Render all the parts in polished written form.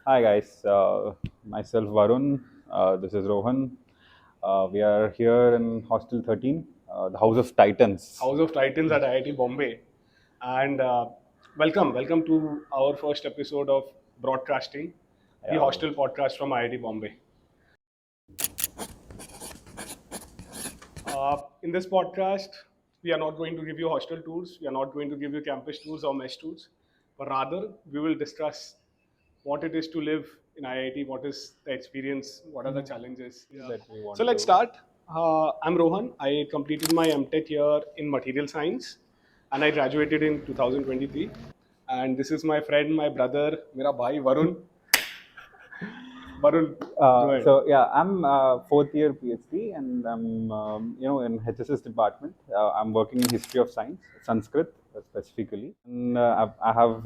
Hi guys, myself Varun. This is Rohan. We are here in Hostel 13, the House of Titans. House of Titans at IIT Bombay. And welcome to our first episode of Broadcasting, the Yeah, Hostel podcast from IIT Bombay. In this podcast, we are not going to give you hostel tours, we are not going to give you campus tours or mesh tours, but rather we will discuss what it is to live in IIT, what is the experience, what are the challenges. Yeah. that we So want let's to. start. I'm Rohan. I completed my MTech here in material science and I graduated in 2023. And this is my friend, my brother, mera bhai Varun. Varun, go ahead. I'm fourth year PhD and I'm in HSS department. I'm working in history of science, Sanskrit specifically, and I have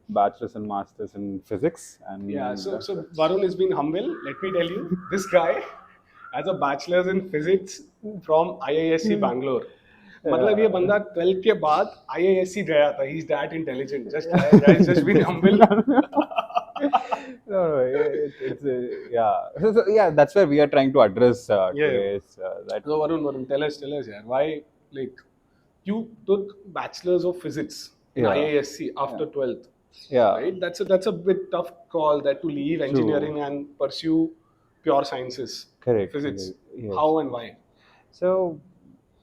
bachelor's and masters in physics Yeah, and so Varun is being humble. Let me tell you, this guy has a bachelor's in physics from IISc Bangalore. मतलब ये बंदा 12th के बाद IISc गया था. He's that intelligent. Just guys, just being humble. No, yeah. Yeah, that's where we are trying to address Yeah. today. Is, that So Varun, tell us, yeah, why like you took bachelor's of physics in yeah, IISc after 12th, yeah, right? That's a bit tough call that to leave true, engineering and pursue pure sciences, correct, physics. yes. How and why? So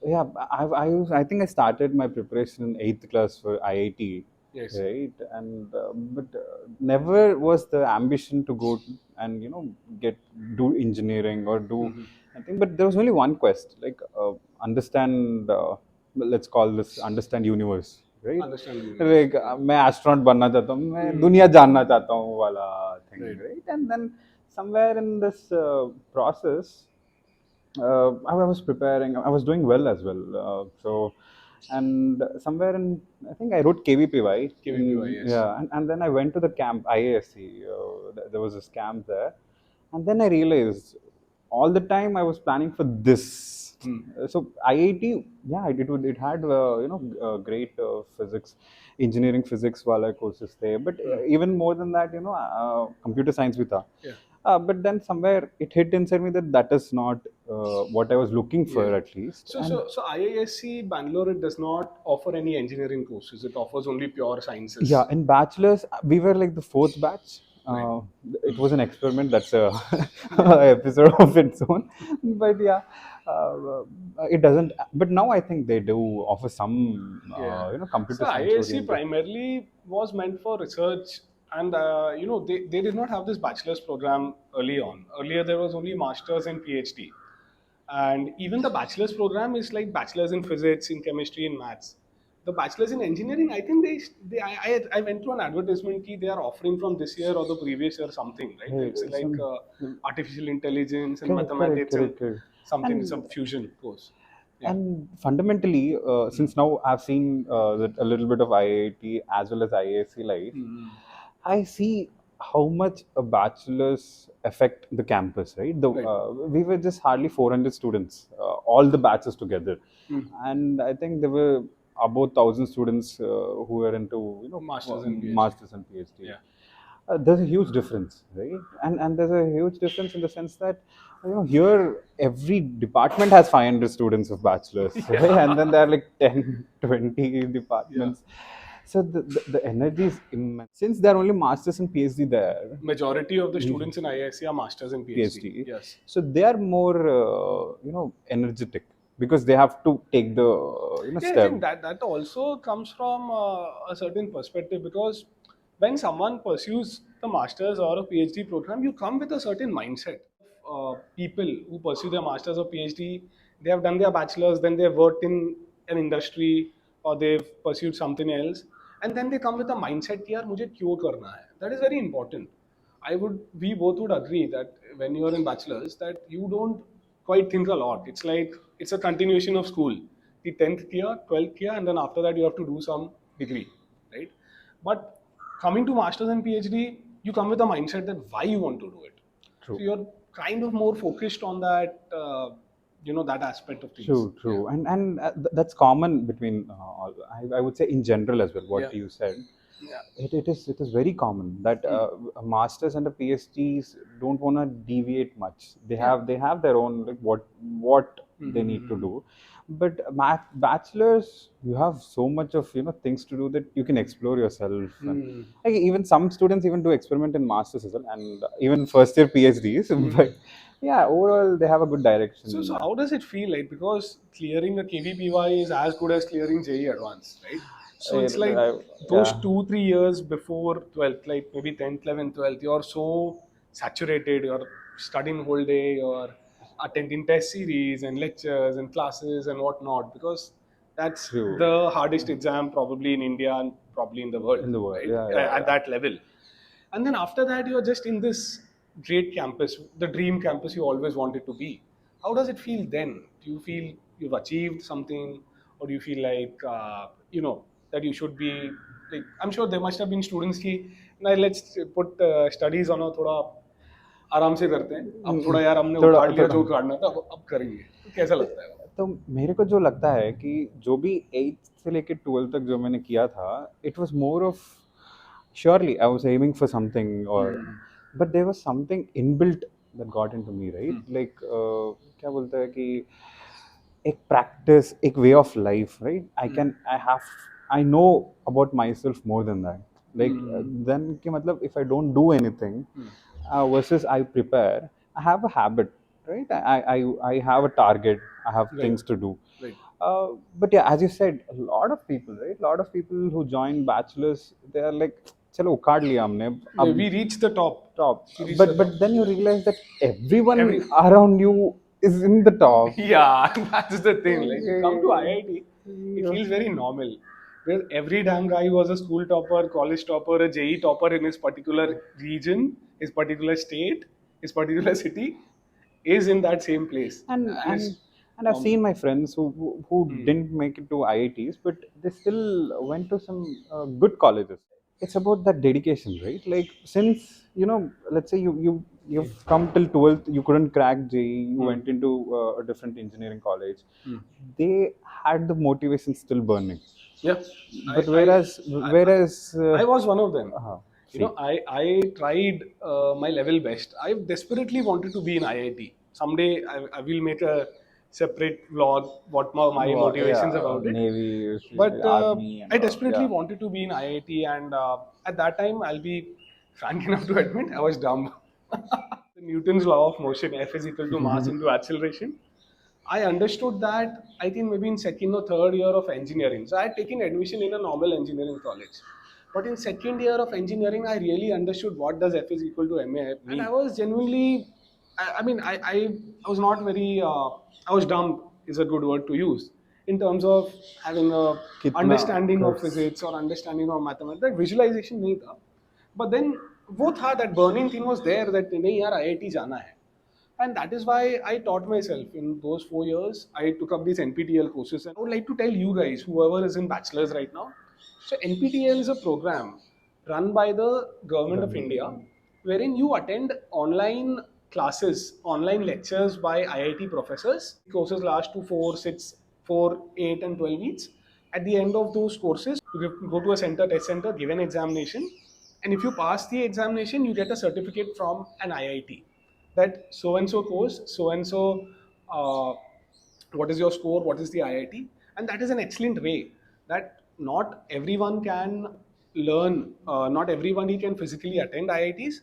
yeah, I think I started my preparation in eighth class for IIT, Yes. right? And but never was the ambition to go and get do engineering or do Mhm. anything. But there was only one quest, like understand. Let's call this understand universe, right? Understand the universe. Like मैं astronaut बनना चाहता हूँ, मैं Hmm. दुनिया जानना चाहता हूँ वाला thing, Right. right? And then somewhere in this process I was preparing. I was doing well as well. And somewhere in, I think I wrote KVPY. KVPY, yes. Yeah, and then I went to the camp IISc. There was this camp there, and then I realized all the time I was planning for this. Hmm. So IIT, yeah, it had great physics, engineering physics wala courses there. But even more than that, computer science with Yeah. but then somewhere it hit inside me that that is not what I was looking Yeah. for at least. So, And so, so IISc Bangalore, it does not offer any engineering courses. It offers only pure yeah, sciences. in bachelor's we were like the fourth batch. Right. It was an experiment. That's a episode of its own. But yeah, it doesn't. But now I think they do offer some, Yeah. So computer science IISc oriented. primarily was meant for research, and they did not have this bachelor's program early on. Earlier there was only masters and PhD, and even the bachelor's program is like bachelor's in physics, in chemistry, in maths. The bachelor's in engineering, I think I went through an advertisement key they are offering from this year or the previous year something, right? Hey, It's like some artificial intelligence and correct, correct, mathematics and correct, correct. something, And some fusion course. Yeah. And fundamentally, since now I've seen a little bit of IIT as well as IISc life, Mhm. I see how much a bachelor's affect the campus, right? Right. We were just hardly 400 students, all the batches together, Mm. and I think there were about 1,000 students who were into Masters and PhD. masters and PhD. Yeah. There's a huge difference, right? And there's a huge difference in the sense that here every department has 500 students of bachelors, right? And then there are like 10, 20 Yeah. departments. So the energy is immense. Since there are only masters and PhD there, Majority of the students in IISc are masters and PhD. PhD, Yes. so they are more energetic because they have to take the Yeah, I step. think that also comes from a certain perspective because when someone pursues the masters or a PhD program, you come with a certain mindset. People who pursue their masters or PhD, they have done their bachelors, then they've worked in an industry or they've pursued something else, and then they come with a mindset, यार मुझे क्यों करना है? That is very important. We both would agree that when you are in bachelors, that you don't quite think a lot. It's like it's a continuation of school. The 10th year, 12th year, and then after that you have to do some degree, right? But coming to masters and PhD, you come with a mindset that why you want to do it. So True. you're kind of more focused on that, that aspect of things. True, true, and that's common between all. I would say in general as well. Yeah. What you said, Yeah. It is very common that a masters and a PhDs don't want to deviate much. Yeah. They have their own, like, what they need to do. But bachelors, you have so much of things to do that you can explore yourself. And like, even some students even do experiment in masters as well, and even first year PhDs. But yeah, overall they have a good direction. So how does it feel like? Because clearing a KVPY is as good as clearing JE Advanced, right? So it's like those Yeah, 2-3 years before 12th, like maybe 10th, 11th, 12th, you're so saturated, you're studying whole day, you're attending test series and lectures and classes and whatnot, because that's true. the hardest exam probably in India and probably in the world, In the world, right? yeah, yeah, At yeah. that level. And then after that, you're just in this great campus, the dream campus you always wanted to be. How does it feel then? Do you feel you've achieved something, or do you feel like that you should be like? I'm sure there must have been students की ना, let's put studies on a थोड़ा आराम से करते हैं. अब थोड़ा यार हमने थोड़ा उखाड़ लिया थोड़ा जो उखाड़ना था, अब करेंगे. तो कैसा लगता है वो? तो मेरे को जो लगता है कि जो भी 8th से लेके 12th तक जो मैंने किया था, it was more of, surely I was aiming for something, or but there was something inbuilt that got into me, right? Like क्या बोलते हैं कि एक practice, एक way of life, right? I know about myself more than that. Like then कि मतलब if I don't do anything versus I prepare, I have a habit, right? I have a target, I have Right. things to do. Right. But yeah, as you said, a lot of people, right? A lot of people who join bachelors, they are like, चलो उखाड़ लिया हमने अब We reached the top. top. We reached But the but top. then you realize that everyone Every around you is in the top. Yeah, that's the thing. Like, you come to IIT, it feels very normal. Where every damn guy who was a school topper, college topper, a JE topper in his particular region, his particular state, his particular city, is in that same place. and And and it's and I've normal. seen my friends who didn't make it to IITs, but they still went to some good colleges. It's about that dedication, right? Like, since let's say you've come till 12th, you couldn't crack JE, you went into a different engineering college. They had the motivation still burning. Yeah, But I, whereas I was one of them. see, I tried my level best. I desperately wanted to be in IIT. Someday I will make a separate vlog what my motivations yeah, about it. Navy, But Army, and I all. desperately Yeah. wanted to be in IIT, and at that time, I'll be frank enough to admit I was dumb. Newton's law of motion, F is equal to mass into acceleration. I understood that I think maybe in second or third year of engineering. So I had taken admission in a normal engineering college. But in second year of engineering, I really understood what does F is equal to MA mean. And I was genuinely, I was not very, I was dumb is a good word to use in terms of having a कितना understanding of that's physics or understanding of mathematics. That visualization नहीं था. But then वो था, that burning thing was there that नहीं यार IIT जाना है. And that is why I taught myself in those 4 years. I took up these NPTEL courses. And I would like to tell you guys, whoever is in bachelor's right now, so NPTEL is a program run by the government of India, wherein you attend online classes, online lectures by IIT professors. Courses last to 4, 6, 4, 8, and 12 weeks. At the end of those courses, you go to a center, test center, give an examination, and if you pass the examination, you get a certificate from an IIT that so and so course, so and so, what is your score, what is the IIT, and that is an excellent way that not everyone can learn, not everybody can physically attend IITs,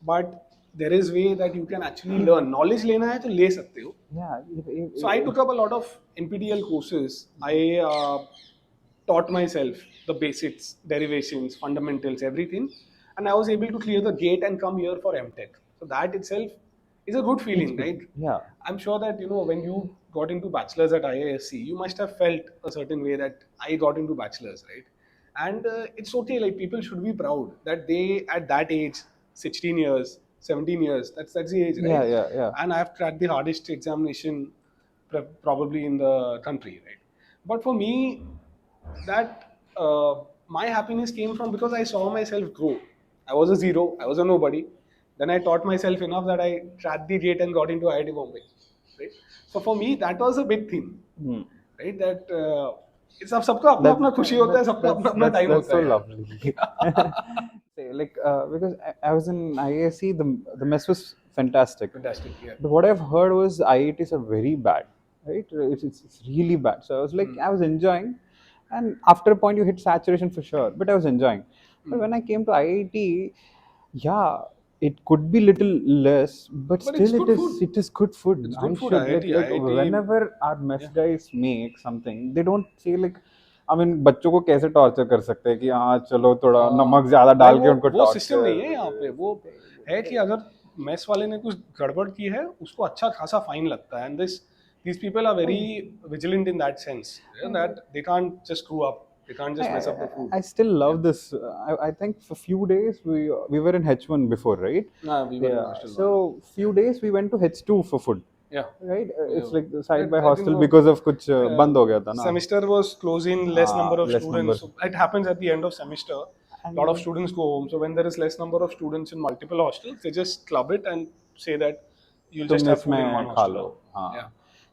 but there is way that you can actually learn. Knowledge लेना है तो ले सकते हो. yeah. So I took up a lot of NPTEL courses. I taught myself the basics, derivations, fundamentals, everything, and I was able to clear the gate and come here for MTech. So that itself is a good It's feeling, good. right? Yeah. I'm sure that when you got into bachelors at IISc, you must have felt a certain way that I got into bachelors, right? And it's okay. Like, people should be proud that they at that age, 16 years, 17 years. That's the age, Yeah, right? yeah, yeah. And I've cracked the hardest examination probably in the country, right? But for me, that my happiness came from because I saw myself grow. I was a zero, I was a nobody. Then I taught myself enough that I cracked the gate and got into IIT Bombay. Right? So for me, that was a big thing, right? That सबका अपना अपना खुशी होता है, सबका अपना अपना time that's होता so है यार. lovely. Say, like because I was in IISc, the mess was fantastic. Fantastic, yeah. But what I've heard was IITs are very bad, right? It's really bad. So I was like, I was enjoying, and after a point you hit saturation for sure. But I was enjoying. But when I came to IIT, yeah, it could be little less, but But it's still good food. it is good food. It's I good food. should IIT, like IIT. whenever our mess Yeah. guys make something, they don't say like, I mean, बच्चों को कैसे torture कर सकते हैं कि हाँ चलो थोड़ा नमक ज्यादा भाई डाल के उनको वो सिस्टम नहीं है यहाँ पे. वो टॉर्चर. है कि अगर मेस वाले ने कुछ गड़बड़ की है उसको अच्छा खासा फाइन लगता है. And these people are very vigilant in that sense, that they can't just screw up. They can't just mess up the food. I still love this. I think for few days we were in H1 before, right? Nah, we were in Yeah. hostel. So few days we went to H2 for food. Yeah. Right? It's Yeah. like side by I think hostel वो, because of कुछ बंद हो गया था ना. semester was closing, less number of less number. students. So it happens at the end of semester. A lot of students go home. So when there is less number of students in multiple hostels, they just club it and say that you'll just तुम have food in one इसमें खा hostel. लो. हाँ. Yeah.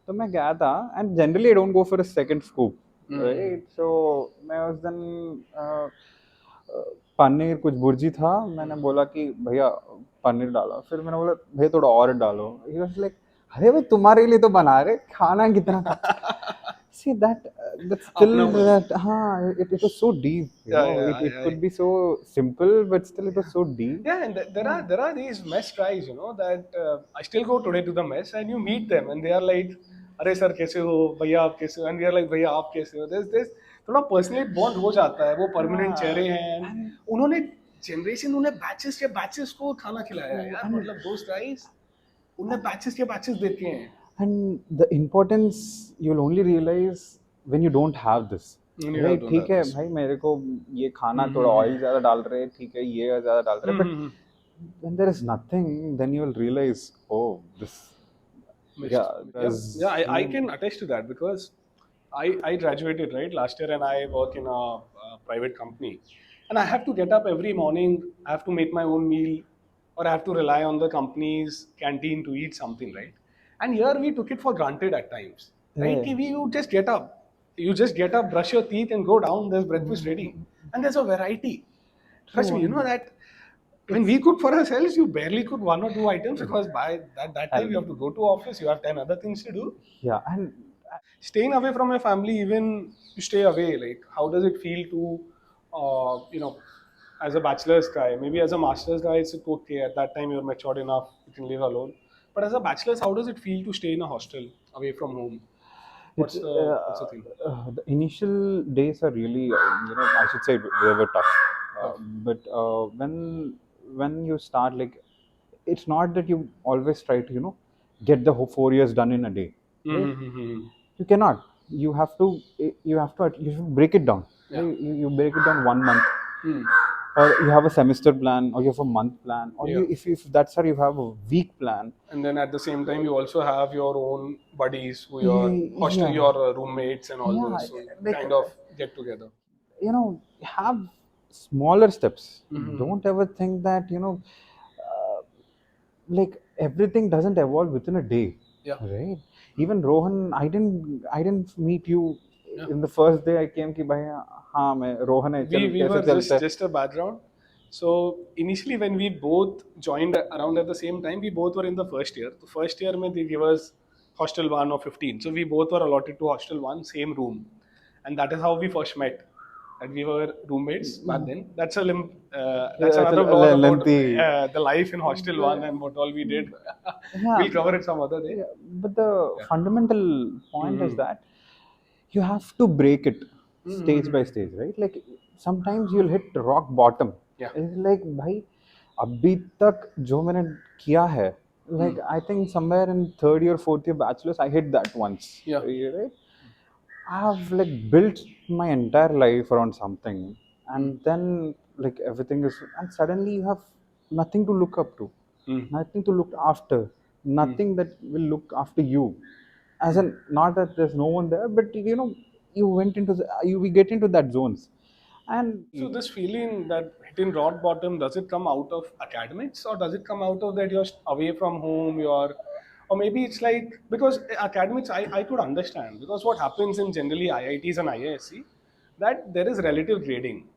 तो मैं गया था and generally I don't go for a second scoop, right? So मैं उस दिन पनीर कुछ भुर्जी था. मैंने बोला कि भैया पनीर डालो. फिर मैंने बोला भैया थोड़ा और डालो. He was like, अरे भाई तुम्हारे लिए तो बना रहे, खाना कितना. See that's still that it was so deep, you know. It could be so simple, but still it was so deep. Yeah, and there are these mess guys, that I still go today to the mess and you meet them and they are like, अरे sir कैसे हो, भैया आप कैसे हो, and we are like भैया आप कैसे हो. There's थोड़ा पर्सनली बॉन्ड हो जाता है. वो परमानेंट चेहरे हैं. उन्होंने जनरेशन, उन्हें बैचेस के बैचेस को खाना खिलाया है यार. मतलब those guys, उन्हें बैचेस के बैचेस देते हैं. And the importance you'll only realize when you don't have this. Right? ठीक है भाई मेरे को ये खाना थोड़ा ऑयल ज्यादा डाल रहे हैं, ठीक है ये ज्यादा डाल रहे हैं, but when there is nothing, then you will realize, oh, this. I can attest to that because I graduated right last year and I work in a private company and I have to get up every morning. I have to make my own meal or I have to rely on the company's canteen to eat something, right? And here we took it for granted at times, right? You just get up, brush your teeth and go down. There's breakfast ready and there's a variety. Trust me, you know that when we cook for ourselves, you barely cook one or two items because by that time you have to go to office, you have 10 other things to do. Yeah, and Staying away from your family, even you stay away, like how does it feel to, as a bachelor's guy, maybe as a master's guy, it's okay. At that time, you're matured enough, you can live alone. But as a bachelor's, how does it feel to stay in a hostel away from home? What's the thing? The initial days are really, I should say they were tough. But when you start, like, it's not that you always try to, get the whole 4 years done in a day. Right? You cannot. You have to break it down. Yeah. You break it down 1 month. Or you have a semester plan, or you have a month plan, or if that's how you have a week plan. And then at the same time, you also have your own buddies, who your hostel, your roommates, and all those. So like, kind of get together. Have smaller steps. Don't ever think that like everything doesn't evolve within a day. Yeah. Right. Even Rohan, I didn't meet you in the first day I came. Ki bhai, हाँ मैं रोहन है. We were just a background. So initially when we both joined around at the same time, we both were in the first year. The first year mein they gave us hostel 1 or 15. So we both were allotted to hostel 1, same room. And that is how we first met. And we were roommates back then. That's another vlog about the life in hostel 1 and what all we did. We'll cover it some other day. Yeah, but the fundamental point is that you have to break it stage by stage, right? Like sometimes you'll hit rock bottom. Yeah. It's like भाई अभी तक जो मैंने किया है, like I think somewhere in third year, fourth year bachelor's, I hit that once. Yeah. Right? I've like built my entire life around something, and then like everything is, and suddenly you have nothing to look up to, nothing to look after, nothing that will look after you. As in, not that there's no one there, but we get into that zones, and so this feeling that hitting rock bottom, does it come out of academics or does it come out of that you're away from home, you're Or maybe it's like, because academics, I could understand, because what happens in generally IITs and IISc, that there is relative grading,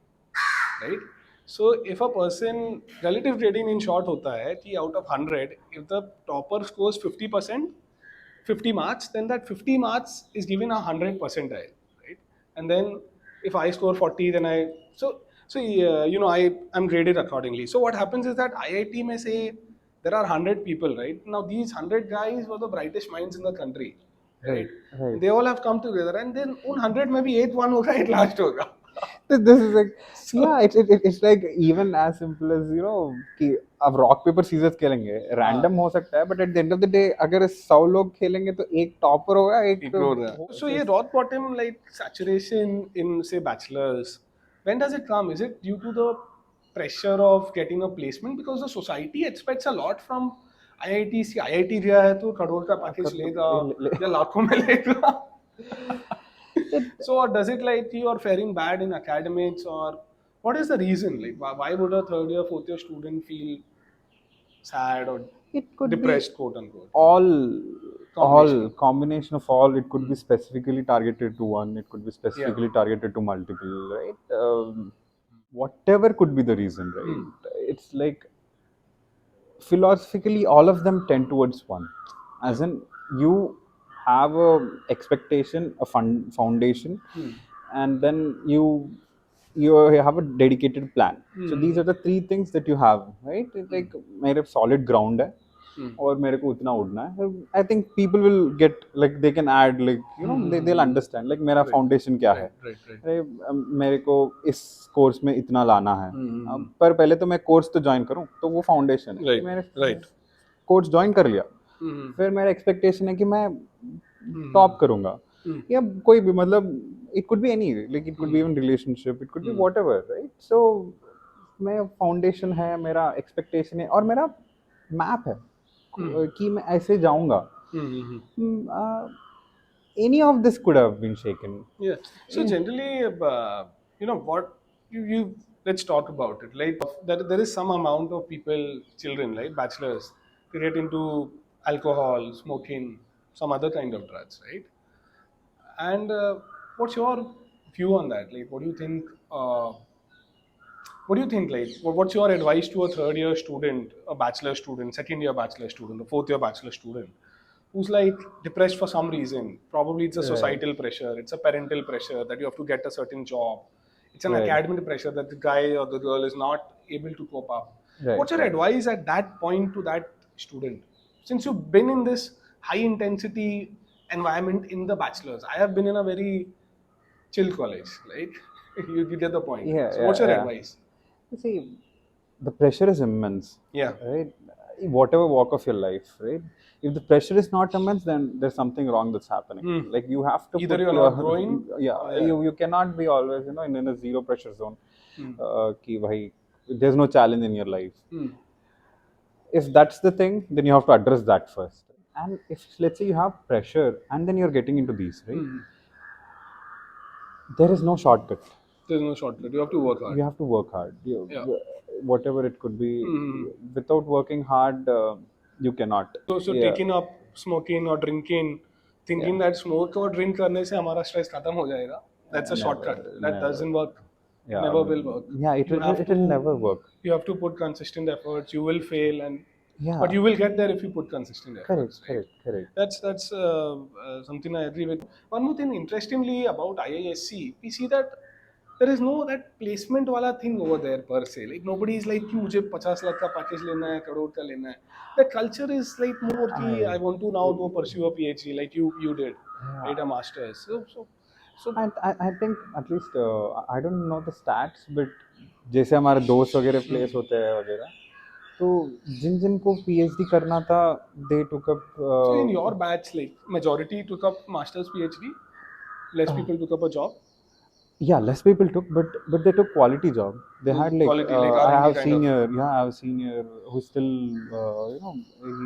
right? So if a person, relative grading in short hota hai ki out of 100, if the topper scores 50%, 50 marks, then that 50 marks is given a 100 percentile, right? And then if I score 40, then I'm graded accordingly. So what happens is that IIT may say there are 100 people, right? Now these 100 guys were the brightest minds in the country, right? Right, right. They all have come together, and then un 100 में भी एक one होगा, एक last होगा. This is like, So yeah, it's like even as simple as कि अब rock paper scissors खेलेंगे, random हो सकता है, but at the end of the day अगर 100 लोग खेलेंगे तो एक topper होगा, एक So ये rock bottom like saturation in say bachelors, when does it come? Is it due to the pressure of getting a placement, because the society expects a lot from IIT? IIT गया है तो करोड़ का package लेगा या लाखों में लेगा. So or does it like you are faring bad in academics, or what is the reason? Like why would a third year, fourth year student feel sad or it could depressed, be quote unquote? all combination of all. It could be specifically targeted to one, it could be specifically targeted to multiple, right? Whatever could be the reason, right? It's like philosophically all of them tend towards one, as in you have a expectation, a foundation, and then you have a dedicated plan. So these are the three things that you have, right? It's like मेरे solid ground है और मेरे को उतना उड़ना है. I think people will get like they can add like they'll understand like मेरा foundation क्या है. अरे मेरे को इस कोर्स में इतना लाना है. पर पहले तो मैं कोर्स तो ज्वाइन करूं, तो वो फाउंडेशन है. मैंने कोर्स ज्वाइन कर लिया, फिर मेरा एक्सपेक्टेशन है कि मैं टॉप करूंगा, या कोई भी मतलब it could be any, like it could be even relationship, it could be whatever, right? So मैं फाउंडेशन है, मेरा एक्सपेक्टेशन है और मेरा मैप है कि मैं ऐसे जाऊंगा. Any of this could have been shaken. Yeah. So generally, what you let's talk about it. Like there is some amount of people, children, like bachelors, they get into alcohol, smoking, some other kind of drugs, right? And what's your view on that? Like, what do you think? What do you think? Like, what's your advice to a third year student, a bachelor student, second year bachelor student, a fourth year bachelor student, who's like depressed for some reason? Probably it's a societal pressure, it's a parental pressure that you have to get a certain job, it's an academic pressure that the guy or the girl is not able to cope up. What's your advice at that point to that student? Since you've been in this high intensity environment in the bachelors, I have been in a very chill college, like you get the point. So what's your advice? See, the pressure is immense. Yeah. Right? Whatever walk of your life, right? If the pressure is not immense, then there's something wrong that's happening. Like you have to either you're not growing. You cannot be always in a zero pressure zone. Ki bhai, there's no challenge in your life. If that's the thing, then you have to address that first. And if let's say you have pressure and then you're getting into these, right? There is no shortcut. There's no shortcut. You have to work hard. You have to work hard. Whatever it could be, without working hard, you cannot. So taking up smoking or drinking, thinking that smoke or drink करने से हमारा stress खत्म हो जाएगा. That's a shortcut. That doesn't work. Never will work. Yeah, it will never work. You have to put consistent efforts. You will fail, but you will get there if you put consistent efforts. Correct. That's something I agree with. One more thing, interestingly about IISc, we see that there is no that placement wala thing over there per se. Like nobody is like, मुझे 50 lakh का package लेना है, करोड़ का लेना है. The culture is like more कि I want to now go pursue a PhD like you did, right, a master's. So I think at least I don't know the stats, but जैसे हमारे दोस्त वगैरह प्लेस होते हैं वगैरह, तो जिन को PhD करना था, they took up. So in your batch, like majority took up master's PhD, less people took up a job. Yeah, less people took, but they took quality job. They had like quality, I have senior, I have a senior who's still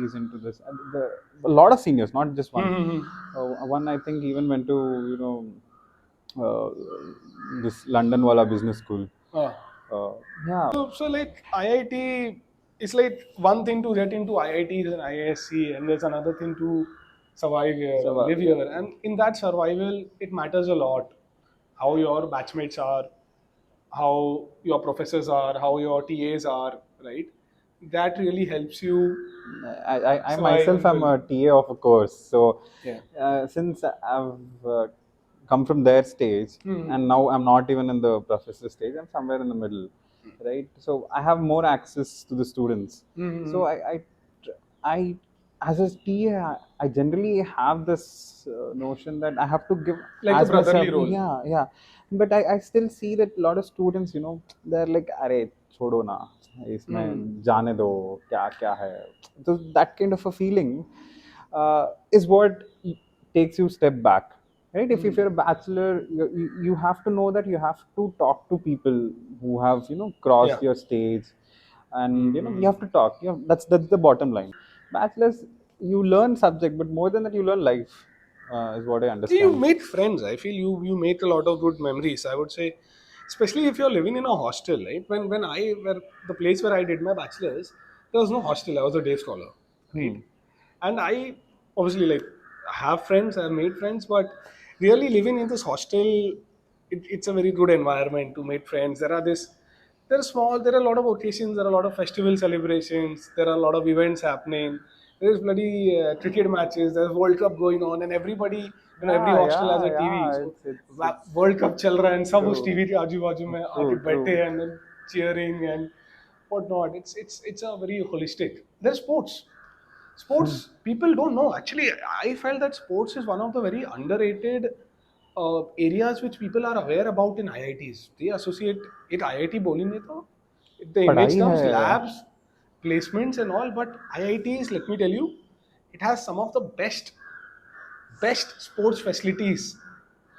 he's into this. A lot of seniors, not just one. One I think even went to this London wala business school. Yeah. So like IIT it's like one thing to get into IITs and IISc, and there's another thing to survive here or So, live here. And in that survival, it matters a lot how your batchmates are, how your professors are, how your TAs are, right? That really helps you I survive myself and am build. a TA of a course. So Yeah. since I've come from their stage, Hmm. and now I'm not even in the professor stage, I'm somewhere in the middle, right? So I have more access to the students. Hmm. So I as a TA, I generally have this notion that I have to give Like a as much brotherly of, role. yeah. But I still see that a lot of students, they're like, अरे छोड़ो ना, Hmm. इसमें जाने दो, क्या क्या है. So that kind of a feeling is what takes you step back, right? If Hmm. you're a bachelor, you have to know that you have to talk to people who have Yeah. crossed your stage, and you Hmm. have to talk. That's the bottom line. Bachelors, you learn subject, but more than that, you learn life, is what I You understand. made friends. I feel you make a lot of good memories. I would say, especially if you're living in a hostel, right? When I were the place where I did my bachelor's, there was no hostel. I was a day scholar, right? Hmm. And I obviously like have friends. I've made friends, but really living in this hostel, it's a very good environment to make friends. There are small. There are a lot of occasions. There are a lot of festival celebrations. There are a lot of events happening. There's bloody cricket matches. There's World Cup going on, and everybody, every Yeah, hostel has yeah, a TV. yeah. So It's World Cup चल रहा है and सब उस true, TV के आजू बाजू में आके true, बैठे true. हैं and then cheering and whatnot. It's a very holistic. There's sports people don't know. Actually, I felt that sports is one of the very underrated areas which people are aware about in IITs. They associate it IIT बोलेंगे तो the image पढ़ाई है. comes labs, placements and all, but IITs, let me tell you, it has some of the best sports facilities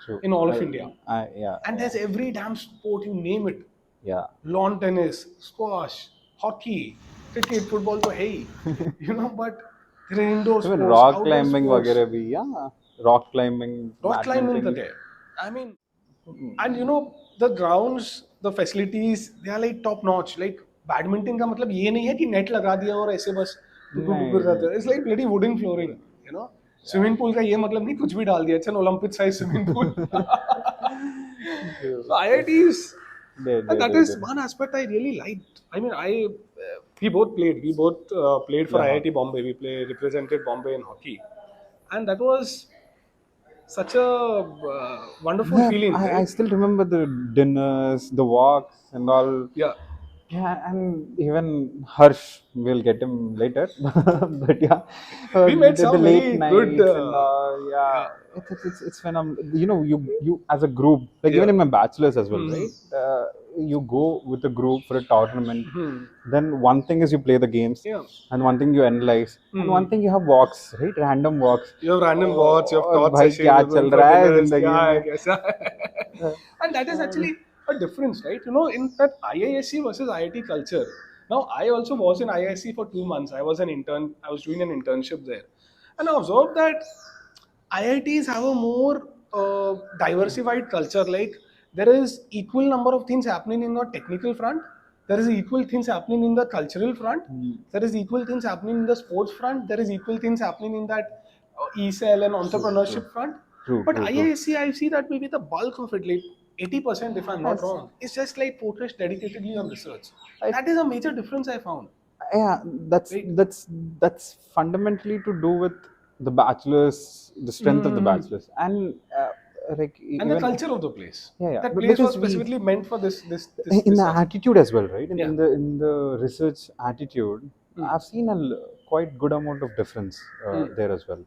True. in all of India. Yeah, And yeah, there's every damn sport, you name it. yeah. Lawn tennis, squash, hockey, cricket, football to hey, but there are indoor Even sports, rock outdoor climbing sports, वगैरह भी, yeah. Rock climbing, rock climbing badminton. the day. I mean, and the grounds, the facilities, they are like top notch. Like badminton का मतलब ये नहीं है कि net लगा दिया और ऐसे बस टुकुर टुकुर नहीं, रहते नहीं. हैं. It's like bloody wooden flooring. You know, Yeah. Swimming pool का ये मतलब नहीं कुछ भी डाल दिया. It's an Olympic size swimming pool. So True. IITs, and that They. is one aspect I really liked. I mean, we both played. We both played for Yeah. IIT Bombay. Represented Bombay in hockey, and that was such a wonderful Yeah, feeling, I right? still remember the dinners, the walks, and all. Yeah, Yeah, and even Harsh, we'll get him later. But yeah, we made the some late very good. nights and all. Yeah, Yeah, it's phenomenal. You as a group, like even yeah. in my bachelor's as well, Hmm. right? You go with a group for a tournament. Hmm. Then one thing is you play the games, Yeah. and one thing you analyze, and one Hmm. thing you have walks, right? Random walks. You have random walks, you have और thought भाई sessions, क्या you're चल going for रहा है dinners. जिंदगी Yeah, में. kaisa? And that is And actually a difference, right? In that IISc versus IIT culture. Now, I also was in IISc for 2 months. I was an intern. I was doing an internship there, and I observed that IITs have a more diversified culture. Like there is equal number of things happening in the technical front. There is equal things happening in the cultural front. There is equal things happening in the sports front. There is equal things happening in that e-cell and true, true, entrepreneurship front. true, But true, true. IISc, I see that maybe the bulk of it, like 80%, if I'm not Yes, wrong, is just like focused dedicatedly on research. I That is a major difference I found. yeah, that's Right? that's that's fundamentally to do with the bachelor's, the strength of the Hmm. bachelor's, and like And the even, culture of the place. yeah, That place was because we, specifically meant for this in the aspect. attitude as well, right? In, Yeah. in the research attitude, Hmm. I've seen quite good amount of difference Hmm. there as well.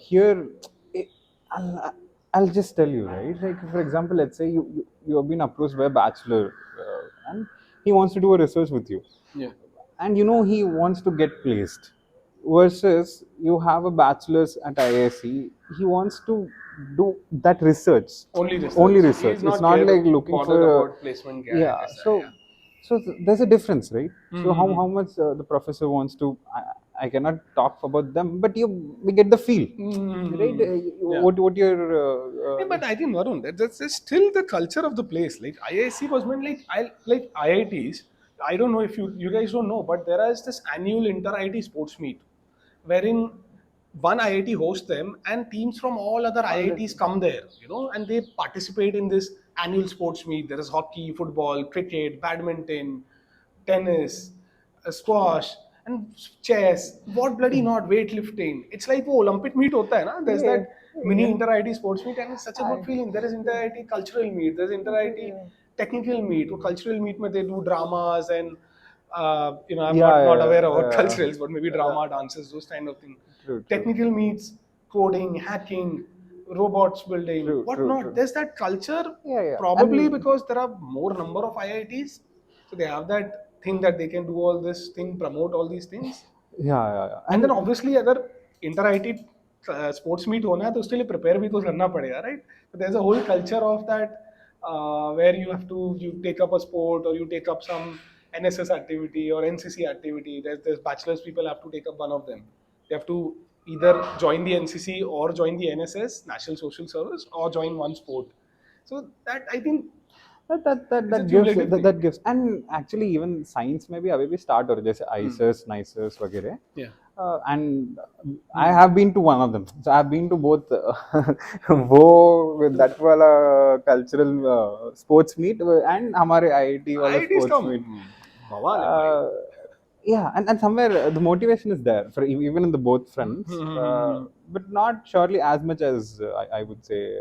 Here, it, I'll, I'll just tell you, right? Like for example, let's say you have been approached by a bachelor, and he wants to do a research with you, Yeah. and he wants to get placed, versus you have a bachelor's at IISc, he wants to do that research, Only only research. He research. is It's not not like looking bothered for about placement gap. yeah. So there's a difference, right? So Mm-hmm. how much the professor wants to, I cannot talk about them, but we get the feel, right? Mm-hmm. Yeah. What your Yeah, but I think Varun, that's still the culture of the place. Like IISc was meant like IITs. I don't know if you guys don't know, but there is this annual inter-IIT sports meet, wherein one IIT hosts them, and teams from all other IITs come there, and they participate in this annual sports meet. There is hockey, football, cricket, badminton, tennis, squash, and chess. What bloody not weightlifting? It's like वो Olympic meet होता है ना. There's Yeah, that mini yeah. inter-IIT sports meet, and it's such a good feeling. There is inter-IIT cultural meet. There's inter-IIT technical meet. वो cultural meet में they do dramas and I'm Yeah, not aware yeah, about culturals, but maybe drama, dances, those kind of things. True, true, Technical meets, coding, hacking, robots building, true, whatnot. true. There's that culture, Yeah, yeah. probably And because there are more number of IITs, so they have that thing that they can do all this thing, promote all these things. yeah. And then obviously अगर inter IIT sports meet होना है तो उसके लिए prepare भी तो करना पड़ेगा, right? So there's a whole culture of that where you take up a sport or you take up some NSS activity or NCC activity. There's bachelor's people have to take up one of them. They have to either join the NCC or join the NSS, National Social Service, or join one sport. So that I think that it's a gives cumulative thing. that gives, and actually even science में भी अभी भी start हो रहे जैसे IISc, NICES वगैरह. Yeah. And I have been to one of them. So I've been to both वो that वाला cultural sports meet and हमारे IIT वाला IITs sports come. meet. बवाल है भाई. Yeah, and somewhere the motivation is there for even in the both fronts, but not surely as much as I would say.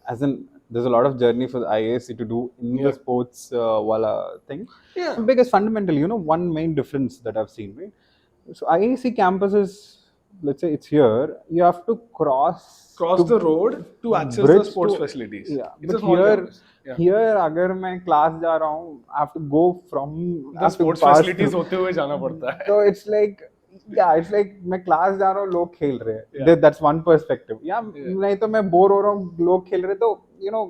As in, there's a lot of journey for the IISc to do in the sports wala thing. Yeah. Because fundamentally, one main difference that I've seen, right? So IISc campuses, let's say it's here, you have to cross the road to access the bridge sports to- facilities. Yeah, It's but a small campus. Yeah. here अगर मैं class जा रहा हूँ, I have to go from I The have to sports pass facilities through. होते हुए जाना पड़ता है. So it's like, it's like मैं class जा रहा हूँ, लोग खेल रहे हैं. Yeah. That's one perspective. नहीं तो मैं bore हो रहा हूँ, लोग खेल रहे हैं, तो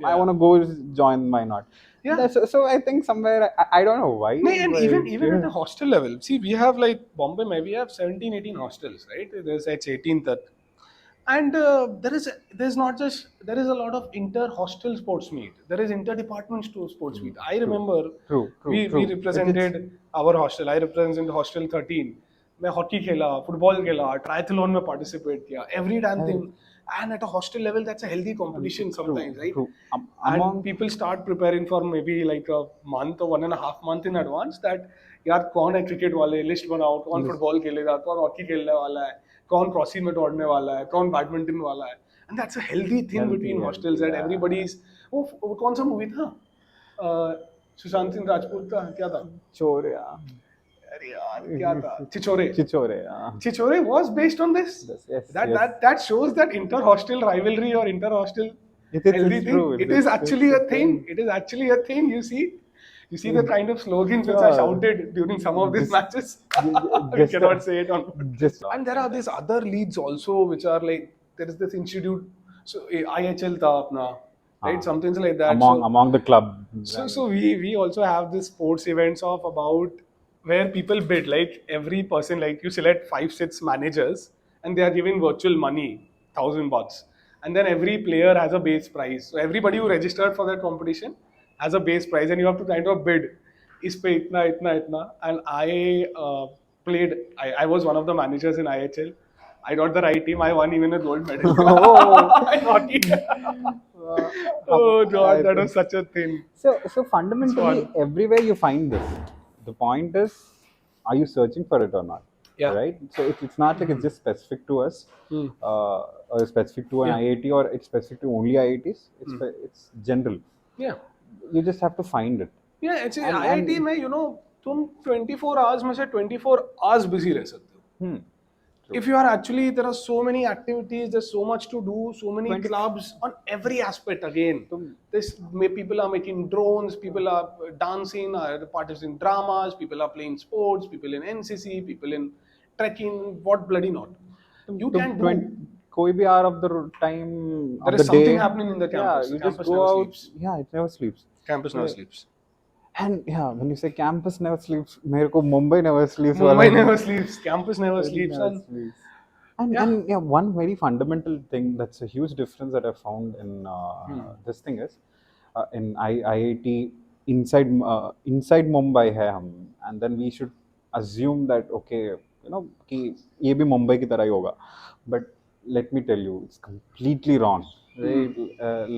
I want to go join, why not? Yeah. So I think somewhere I don't know why. No, and but, even at the hostel level, see, we have like Bombay, we have 17, 18 hostels, right? It's 18th, and there is a lot of inter-hostel sports meet. There is inter-department sports meet. I remember True. we represented our hostel. I represented hostel 13. मैं hockey खेला, football खेला, triathlon में participate किया, every damn thing. And at a hostel level, that's a healthy competition sometimes, right? True. And people start preparing for maybe like a month or 1.5 months in advance that यार कौन है cricket वाले list बनाओ, कौन football खेलेगा, कौन hockey खेलने वाला है, कौन क्रॉसिंग में दौड़ने वाला है, कौन बैडमिंटन वाला है. And that's a healthy thing between hostels that everybody's वो कौन सा मूवी था सुशांत सिंह राजपूत का क्या था चोर अरे यार क्या था छिछोरे yeah. Chichore was based on this. Yes, That shows that inter-hostel rivalry or inter-hostel healthy thing. True. It is actually a thing. It is actually a thing. You see the kind of slogans which are shouted during some of these matches. We cannot say it on. And there are these other leagues also which are like there is this institute. So IHL tha apna, right? Something like that. Among the club. So we also have this sports events of about where people bid, like every person, like you select 5-6 managers and they are giving virtual money, 1,000 bucks, and then every player has a base price. So everybody who registered for that competition has a base price and you have to kind of bid इस पे इतना इतना इतना. And I was one of the managers in IHL. I got the right team. I won even a gold medal. Oh God, that was such a thing. So fundamentally, everywhere you find this, the point is, are you searching for it or not? Yeah. Right. So it's not like it's just specific to us, or specific to an IIT, or it's specific to only IITs. It's general. Yeah. You just have to find it. Yeah, it's IIT में तुम 24 hours में से 24 hours busy रह सकते हो. If you are actually, there are so many activities, there's so much to do, so many clubs on every aspect again. People are making drones, people are dancing, participating in dramas, people are playing sports, people in NCC, people in trekking, what bloody not. You can do. कोई भी hour of the time There of is the day. something happening in the campus. Yeah, you Campus just go never out. sleeps. Yeah, it never sleeps. Campus never sleeps. And yeah, when you say campus never sleeps, मेरे को Mumbai never sleeps. Mumbai never sleeps. Campus never sleeps. And one very fundamental thing that's a huge difference that I found in this thing is in IIT, inside Mumbai है हम, and then we should assume that okay, कि ये भी मुंबई की तरह ही होगा, but let me tell you, it's completely wrong, right?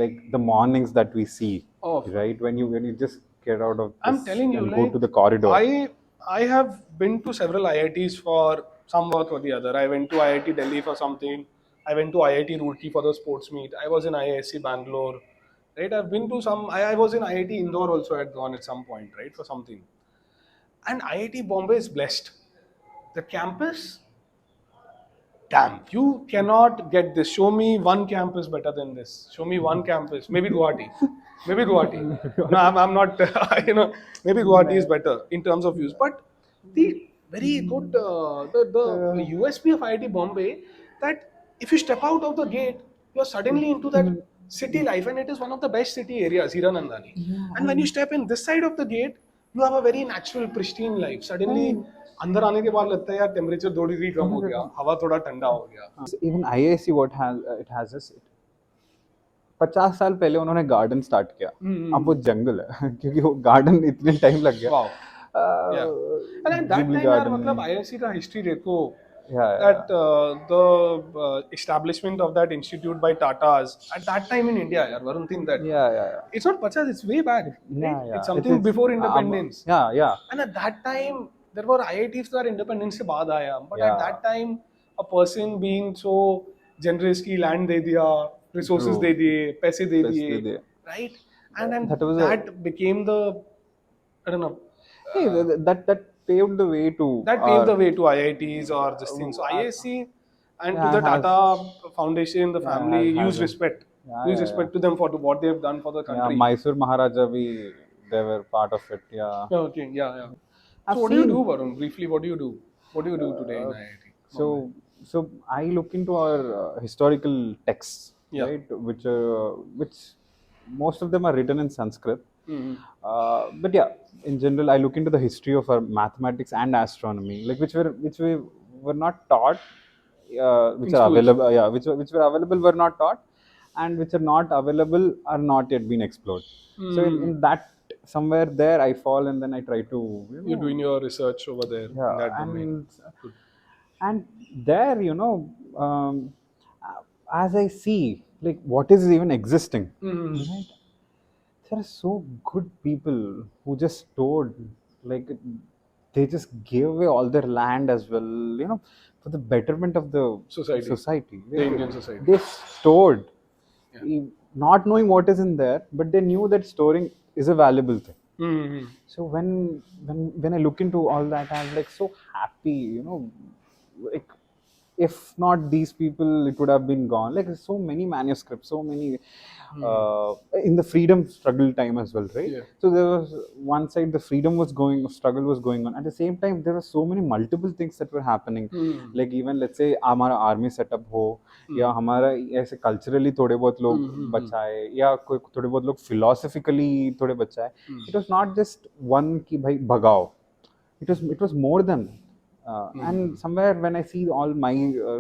Like the mornings that we see, Oh. right, when you just get out of I'm this telling you, and go like, to the corridor. I have been to several IITs for some work or the other. I went to IIT Delhi for something. I went to IIT Roorkee for the sports meet. I was in IISc Bangalore. Right? I've been to some. I was in IIT Indore also. I had gone at some point, right, for something. And IIT Bombay is blessed. The campus, damn, you cannot get this. Show me one campus better than this. Show me one campus. Maybe Guwahati. Maybe Guwahati. No, I'm not, maybe Guwahati is better in terms of views. But the very good, the USP of IIT Bombay, that if you step out of the gate, you're suddenly into that city life, and it is one of the best city areas, Hiranandani. And when you step in this side of the gate, you have a very natural, pristine life. Suddenly, अंदर आने के बाद लगता है यार temperature 2 degree कम हो गया, हवा थोड़ा ठंडा हो गया. Even IISc, what has it has is 50 साल पहले उन्होंने गार्डन स्टार्ट किया, अब वो जंगल है क्योंकि वो गार्डन इतने टाइम लग गया. Wow. Yeah. And at that Ghibli time, यार garden. मतलब IISc का हिस्ट्री देखो. Yeah, That the establishment of that institute by Tatas at that time in India, yaar, Varun, think that. yeah. It's not 50, it's way back. Yeah, Right? yeah. It's something before independence. Yeah. And at that time, there were IITs that independence के बाद आया. But Yeah. at that time, a person being so generous की land दे दिया, resources True. दे दिए, पैसे दे पैसे दिए, दे दिए. right? And then That was that became the, I don't know, Hey, that paved the way to that paved the way to IITs or this thing. So IISc and Yeah, to the has- Tata Foundation, the family, has use a- respect. Yeah, Use respect to them for what they have done for the Yeah, country. Mysore Maharaja, they were part of it. Yeah. Okay, yeah. I've So what do you seen- do, Varun? Briefly, what do you do? What do you do today in IIT? So I look into our historical texts, Yeah. right? Which most of them are written in Sanskrit. Mhm. But yeah, in general, I look into the history of our mathematics and astronomy, like which we were not taught, which In are schools. available. Yeah, which were available were not taught, and which are not available are not yet been explored. So in that somewhere there, I fall and then I try to You're doing your research over there in yeah, that domain. Good. and there as I see like what is even existing, right? There are so good people who just stored, like they just gave away all their land as well, for the betterment of the Society. The Indian society. They stored, not knowing what is in there, but they knew that storing is a valuable thing. Mhm. So when I look into all that, I'm like so happy, like if not these people, it would have been gone. Like so many manuscripts, so many in the freedom struggle time as well, right? Yeah. So there was one side the struggle was going on. At the same time, there were so many multiple things that were happening. Like even let's say हमारा army setup हो, या हमारा ऐसे culturally थोड़े बहुत लोग बचाए, या थोड़े बहुत लोग philosophically थोड़े बचाए. It was not just one कि भाई भगाओ. It was more than that. And somewhere when I see all my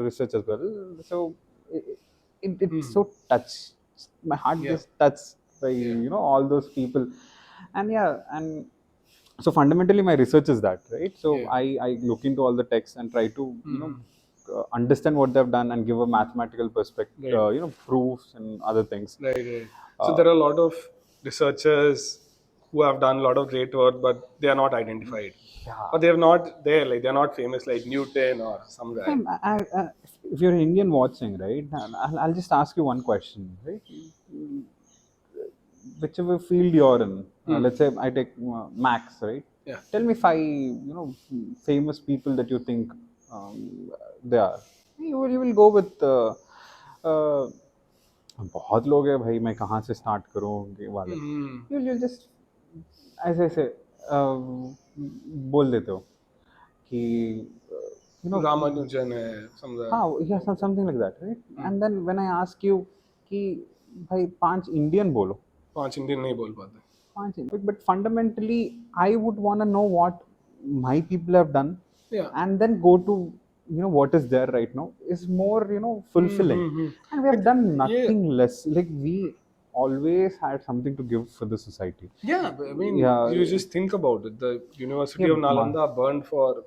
research as well, so it's so touched. My heart just touched by all those people, and and so fundamentally my research is that, right? So I look into all the texts and try to understand what they've done and give a mathematical perspective, proofs and other things. Right. So there are a lot of researchers who have done a lot of great work, but they are not identified. Yeah. But they're not there, like they're not famous like Newton or some guy. If you're an Indian watching, right, I'll just ask you one question, right? Whichever field you're in, let's say I take Max, right? Yeah. Tell me 5, famous people that you think they are. You will go with बहुत लोग हैं भाई, मैं कहाँ से start करूँ ये वाले. You'll just ऐसे बोल देते हो कि Ramanujan है, some guy. हाँ, something like that, right? And then when I ask you कि भाई 5 Indian बोलो, 5 Indian नहीं बोल पाते. 5 Indian. But fundamentally, I would want to know what my people have done, and then go to what is there right now is more fulfilling, and we have done nothing less. Like always had something to give for the society. Yeah, I mean, Yeah, you just think about it. The University yeah, of Nalanda burned for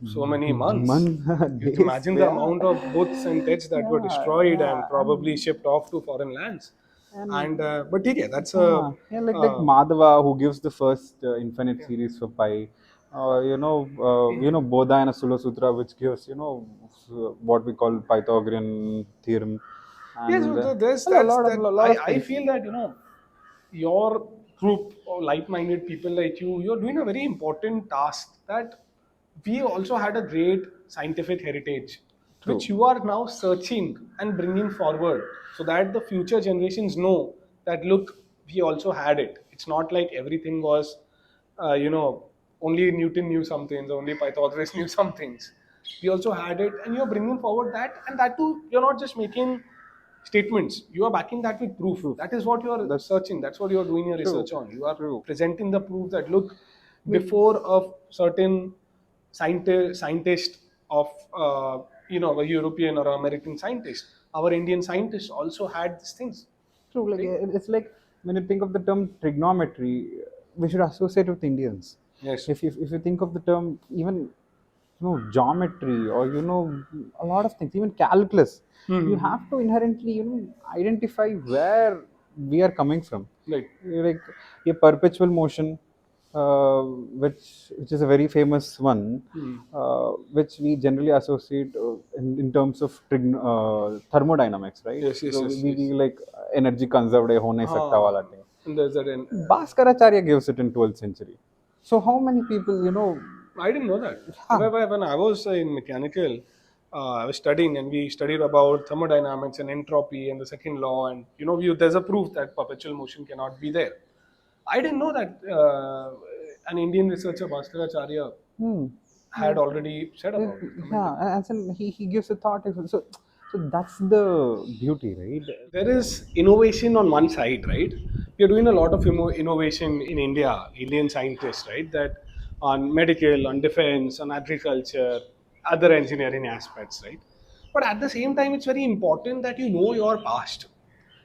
so many months. You days, imagine the yeah, amount of books and texts that were yeah, destroyed yeah, and probably shipped off to foreign lands. and And but okay, that's a yeah, like uh, Madhava who gives the first infinite yeah. series for pi. Bodhayana Sula Sutra, which gives what we call Pythagorean theorem, Yes, and so there's well, that's a that. lot I of I things. feel that your group of like-minded people like you're doing a very important task that we also had a great scientific heritage True, which you are now searching and bringing forward so that the future generations know that look, we also had it. It's not like everything was uh, you know only Newton knew some things, only Pythagoras knew some things. We also had it, and you're bringing forward that, and that too, you're not just making statements, you are backing that with proof. true. That is what you are That's searching, that's what you are doing your true, research on. You are true. presenting the proof that look, Like, before a certain scientist of a European or American scientist, our Indian scientists also had these things, true. Like right? it's like when you think of the term trigonometry, we should associate with Indians. Yes. If you think of the term even geometry or a lot of things, even calculus, you Hmm. have to inherently identify where we are coming from. Right. Like a perpetual motion, which is a very famous one, Hmm. which we generally associate in terms of thermodynamics, right? Yes, yes, So yes, we yes. like energy conserved ho nahi sakta wala thing. And there's that in, Bhaskaracharya gives it in 12th century. So how many people, I didn't know that. huh, When I was in mechanical, I was studying, and we studied about thermodynamics and entropy and the second law, and there's a proof that perpetual motion cannot be there. I didn't know that an Indian researcher, Bhaskaracharya, hmm, had already said yeah, about it, commented. yeah, and then he gives a thought. So that's the beauty, right? There is innovation on one side, right? We are doing a lot of innovation in India, Indian scientists, right? That on medical, on defense, on agriculture, other engineering aspects, right? But at the same time, it's very important that you know your past.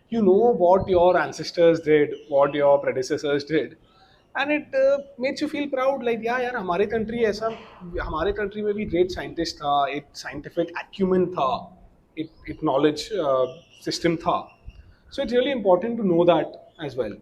You know what your ancestors did, what your predecessors did, and it makes you feel proud. Like, yeah, यार हमारे country ऐसा, हमारे country में भी great scientist था, एक scientific acumen था, एक knowledge system था. So it's really important to know that as well.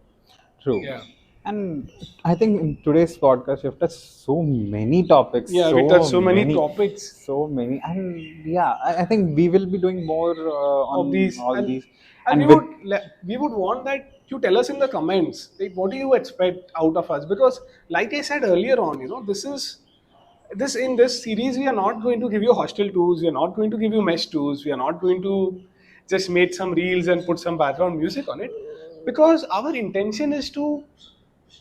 True. Yeah. And I think in today's podcast, we've touched so many topics, Yeah, we touched so many topics so many. And yeah, I think we will be doing more of on these, all and these. and And with, we would want that you tell us in the comments, like, what do you expect out of us, because like I said earlier on, this in this series we are not going to give you hostel tours, we are not going to give you mesh tours, we are not going to just make some reels and put some background music on it, because our intention is to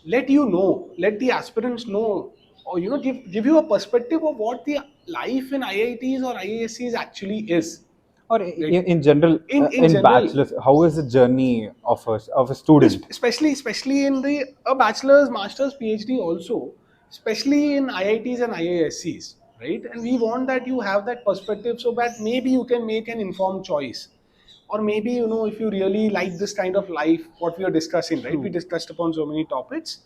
let the aspirants know, or give you a perspective of what the life in IITs or IIScs actually is, or right? in general, In in general, bachelor's, how is the journey of a student? especially in the a bachelor's, master's, PhD also, especially in IITs and IIScs, right? And we want that you have that perspective so that maybe you can make an informed choice, or maybe if you really like this kind of life, what we are discussing, right? We True. discussed upon so many topics.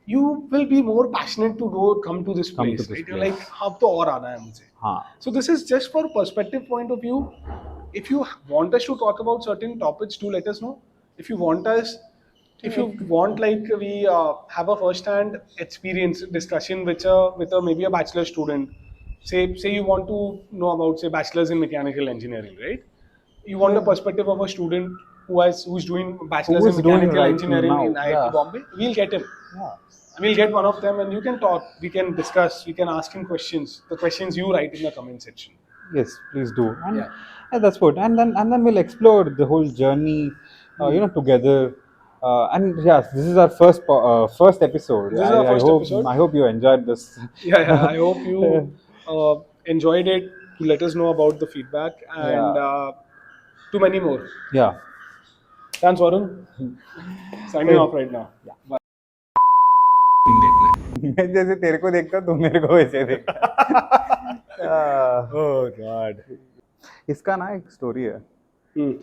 You will be more passionate to go come to this Come to place, this right? You're like, place. अब तो और आना है मुझे. Huh. So this is just for perspective point of view. If you want us to talk about certain topics, do let us know. If you want us, if you want, like, we have a first-hand experience discussion with a maybe a bachelor student. Say you want to know about, say, bachelor's in mechanical engineering, right? You want a Yeah. perspective of a student who's doing Who bachelor's in is doing mechanical right engineering in now? IIT Yeah. Bombay. We'll get him. Yeah. We'll get one of them, and you can talk. We can discuss. We can ask him questions. The questions you write in the comment section. Yes, please do. Yeah. And that's what. And then we'll explore the whole journey, Hmm. together. And yes, this is our first episode. This is our I first hope episode. I hope you enjoyed this. Yeah, yeah. I hope you enjoyed it. To let us know about the feedback, and Yeah, too many more. yeah. Thanks, Varun. Signing Eh, off right now. yeah. Bye. मैं जैसे तेरे को देखता तू मेरे को वैसे देखता. Oh God. इसका ना एक स्टोरी है. Hmm.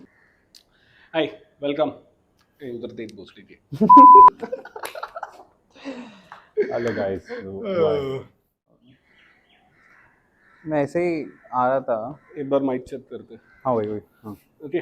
Hi, welcome. उधर देख भोसड़ी के. Hello guys. मैं ऐसे ही आ रहा था. एक बार माइक चेक करते. हाँ वही हाँ. Okay.